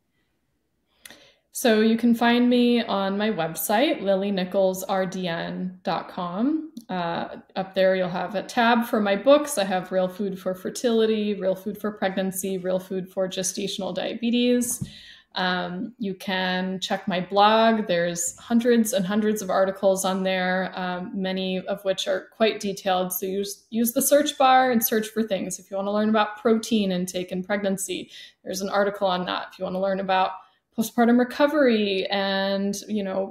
So you can find me on my website, lilynicholsrdn.com. Up there, you'll have a tab for my books. I have Real Food for Fertility, Real Food for Pregnancy, Real Food for Gestational Diabetes. You can check my blog. There's hundreds and hundreds of articles on there, many of which are quite detailed. So use the search bar and search for things. If you want to learn about protein intake in pregnancy, there's an article on that. If you want to learn about postpartum recovery and,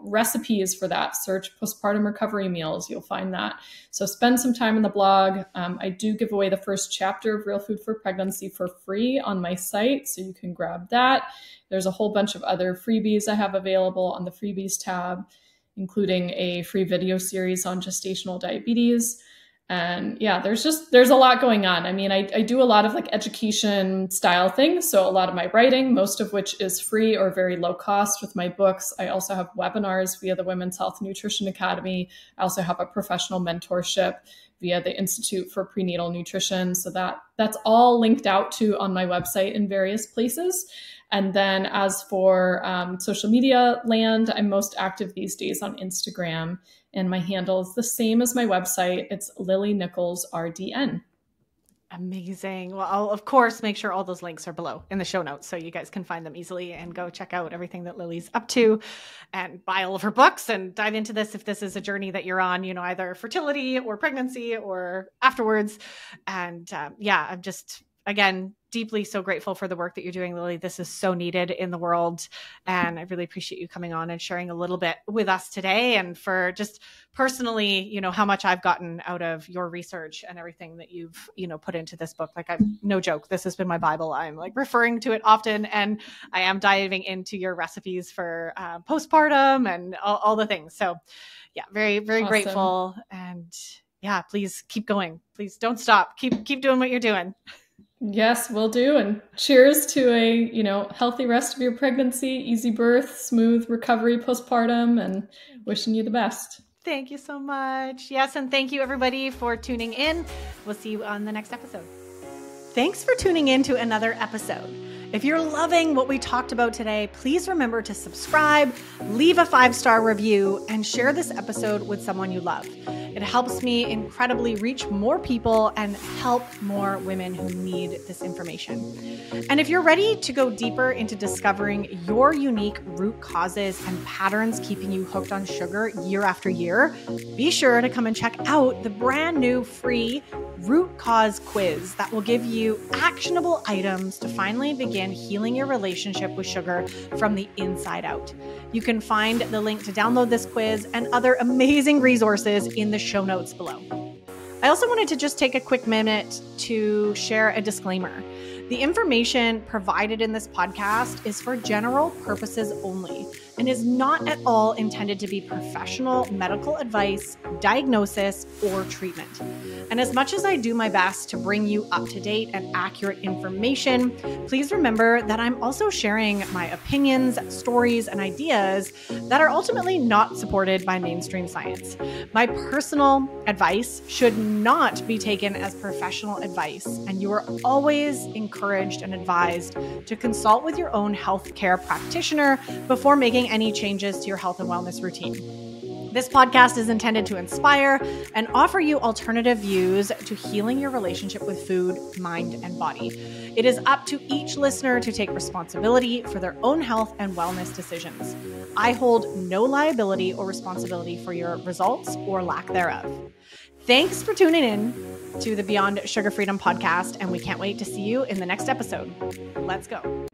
recipes for that, search postpartum recovery meals. You'll find that. So spend some time in the blog. I do give away the first chapter of Real Food for Pregnancy for free on my site, so you can grab that. There's a whole bunch of other freebies I have available on the freebies tab, including a free video series on gestational diabetes. And yeah, there's a lot going on. I mean, I do a lot of like education style things. So a lot of my writing, most of which is free or very low cost with my books. I also have webinars via the Women's Health Nutrition Academy. I also have a professional mentorship via the Institute for Prenatal Nutrition. So that's all linked out to on my website in various places. And then as for social media land, I'm most active these days on Instagram. And my handle is the same as my website. It's Lily Nichols RDN. Amazing. Well, I'll, of course, make sure all those links are below in the show notes so you guys can find them easily and go check out everything that Lily's up to and buy all of her books and dive into this if this is a journey that you're on, either fertility or pregnancy or afterwards. And I'm just, again, deeply so grateful for the work that you're doing, Lily. This is so needed in the world. And I really appreciate you coming on and sharing a little bit with us today, and for just personally, how much I've gotten out of your research and everything that you've, put into this book. Like, I'm no joke. This has been my Bible. I'm like referring to it often, and I am diving into your recipes for postpartum and all the things. So yeah, very, very Awesome. Grateful. And yeah, please keep going. Please don't stop. Keep doing what you're doing. Yes, will do. And cheers to a, healthy rest of your pregnancy, easy birth, smooth recovery postpartum, and wishing you the best. Thank you so much. Yes, and thank you everybody for tuning in. We'll see you on the next episode. Thanks for tuning in to another episode. If you're loving what we talked about today, please remember to subscribe, leave a 5-star review, and share this episode with someone you love. It helps me incredibly reach more people and help more women who need this information. And if you're ready to go deeper into discovering your unique root causes and patterns keeping you hooked on sugar year after year, be sure to come and check out the brand new free root cause quiz that will give you actionable items to finally begin healing your relationship with sugar from the inside out. You can find the link to download this quiz and other amazing resources in the show notes below. I also wanted to just take a quick minute to share a disclaimer. The information provided in this podcast is for general purposes only and is not at all intended to be professional medical advice, diagnosis, or treatment. And as much as I do my best to bring you up-to-date and accurate information, please remember that I'm also sharing my opinions, stories, and ideas that are ultimately not supported by mainstream science. My personal advice should not be taken as professional advice, and you are always encouraged and advised to consult with your own healthcare practitioner before making any changes to your health and wellness routine. This podcast is intended to inspire and offer you alternative views to healing your relationship with food, mind, and body. It is up to each listener to take responsibility for their own health and wellness decisions. I hold no liability or responsibility for your results or lack thereof. Thanks for tuning in to the Beyond Sugar Freedom podcast, and we can't wait to see you in the next episode. Let's go.